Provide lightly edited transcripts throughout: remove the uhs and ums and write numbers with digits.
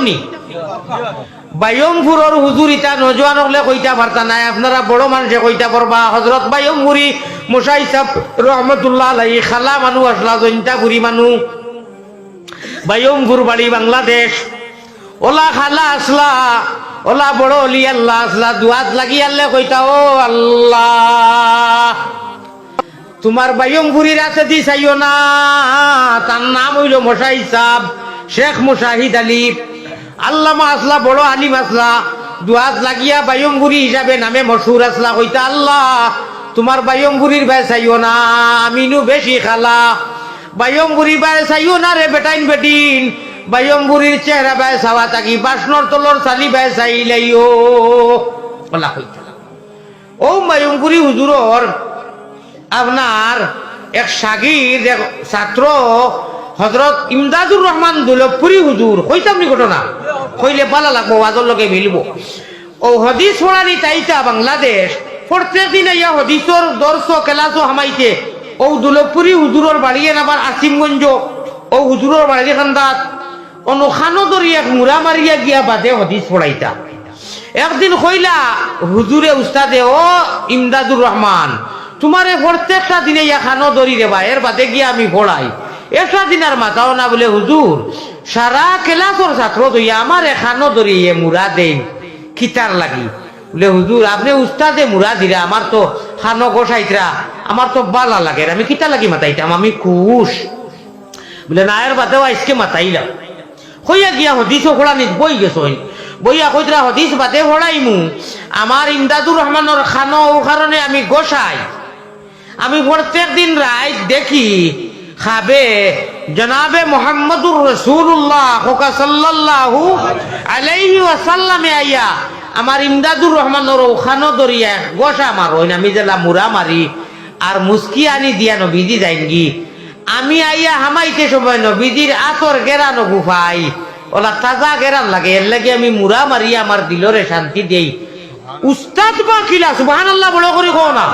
নি বাইয়মপুরের হুজুর ইটা নজওয়ান হলে কইতা পারতা নাই আপনারা বড় মানুষে কইতা পারবা হযরত বাইয়মপুরি মুশা ইসাব রহমতুল্লাহ আলাইহি খালা মানু আসলা জৈন্তা পুরি মানু বাইয়মপুর বাড়ি বাংলাদেশ ওলা খালা আসলা ওলা বড় অলি আল্লাহ আসলা দুয়াত লাগি আল্লাহ কইতা ও আল্লাহ তোমার বাইয়মপুরির আছে দি চাইও না তার নাম হইল মুশা ইসাব শেখ মুশাহিদ আলী আল্লামা আসলা বড় আলিম আসলা দুয়াত লাগিয়া বাইয়মপুরি হিসাবে নামে মশহুর আসলা কইতা আল্লাহ তোমার বাইয়মপুরির ভাই চাইও না আমিনু বেশি খালা বাইয়মপুরি ভাই চাইও না রে বেটাইন বেটিন বাইয়মপুরির চেহারা ভাই চাওয়া থাকি বাসনর তলর চালি ভাই চাইলাইও বলা কইতা ও বাইয়মপুরি হুজুরর আপনার এক শাগির এক ছাত্র হযরত ইমদাদুর রহমান দুলভপুরি হুজুর কইতামনি ঘটনা কইলে ভালো লাগবো ওয়াজর লগে মিলবো ও হাদিস পড়ানি তাইতা বাংলাদেশ প্রত্যেক দিন ইয়া হাদিসর দর্শ ক্লাসও হামাইতে ও দুলভপুরি হুজুরর বাড়িয়ে নাবার আসিমগঞ্জ ও হুজুরর বাড়ি খান্দাত অনুখানো ধরি এক মুরা মারিয়া গিয়া বাদে হাদিস পড়াইতা একদিন কইলা হুজুরে উস্তাদে ও ইমদাদুর রহমান তোমারে প্রত্যেকটা দিনে ইয়া খানো ধরি রে এর বাদে গিয়া আমি পড়াই একটা দিন আর মাথাও না বলে হুজুর সারা ক্লাসর ছাত্র দইয়া আমার এখানো ধরি এ মুরা দেন খিতার লাগি বলে হুজুর আপনি উস্তাদে মুরা দিরা আমার তো খানো গোসাইতরা আমার তো বালা লাগে আমি খিতা লাগি মাতাইতাম আমি খুশ বলে না এর বাদেও আজকে মাতাইলাম হইয়া গিয়া হদিস খোড়ানি বই গেছ বইয়া কইতরা হদিস বাদে পড়াইমু আমার ইমদাদুর রহমানের খানো ও কারণে আমি গোসাই আমি প্রত্যেক দিন রাত দেখি খাবে জনাবে মুহাম্মদুর রাসূলুল্লাহ সাল্লাল্লাহু আলাইহি ওয়াসাল্লামে আইয়া আমার ইমদাদুর রহমানের ওখানো দরিয়া গোসা মারো আমি জেলা মুরা মারি আর মুস্কি আনি দিয়া নবীজি যাইনগি আমি আইয়া হামাইতে সময় নবীজির আসর গেরানো গুফাই ওলা তাজা গেরান লাগে এর লাগে আমি মুরা মারি আমার দিলরে শান্তি দেই উস্তাদ বা কিলা সুবহানাল্লাহ বড় করে কও না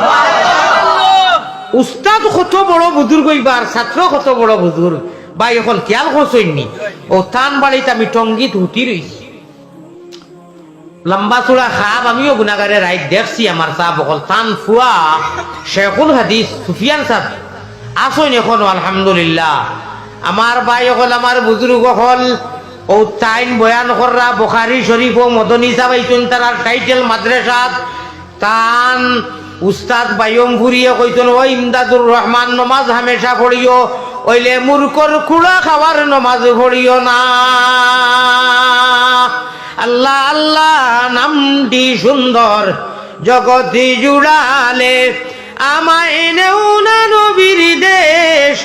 উস্তাদ কত বড় বুজুর্গ হইবার ছাত্র কত বড় বুজুর্গ ভাই এখন খেয়াল করছইনি ও তান বাড়িতে আমি টঙ্গিত হুতি রইছি লম্বা চূড়া খাব আমিও গুনাগারে রাইত দেখছি আমার সাহ বকল তান ফুয়া শেখুল হাদিস সুফিয়ান সাহ আসইন এখন আলহামদুলিল্লাহ আমার ভাই হল আমার বুজুর্গ হল ও তাইন বয়ান কররা বুখারী শরীফ ও মদনী সাবাইতুন তার টাইটেল মাদ্রাসাত তান উস্তাদ বাইয়মপুরিয়ে কইতন ও ইমদাদুর রহমান নমাজ হামেশা পড়িও ওইলে মূর্খর কুড়া খাওয়ার নমাজ পড়িও না আল্লাহ আল্লাহ নামটি সুন্দর জগতি জুড়ালে আমায় নেও না নবীর দেশ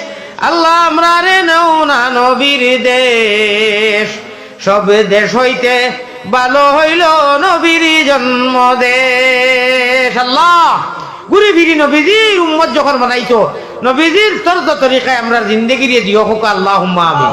আল্লাহ আমরা রে নেও না নবীর দেশ সব দেশ হইতে ভালো হইল নবীর জন্ম দেশ আল্লাহ ঘুরি ফিরি নবীজির উম্মত যখন বানাইছো নবীজির তরিকায় আমরা জিন্দেগি দিয়ে দিও হোক আল্লাহুম্মা আমিন।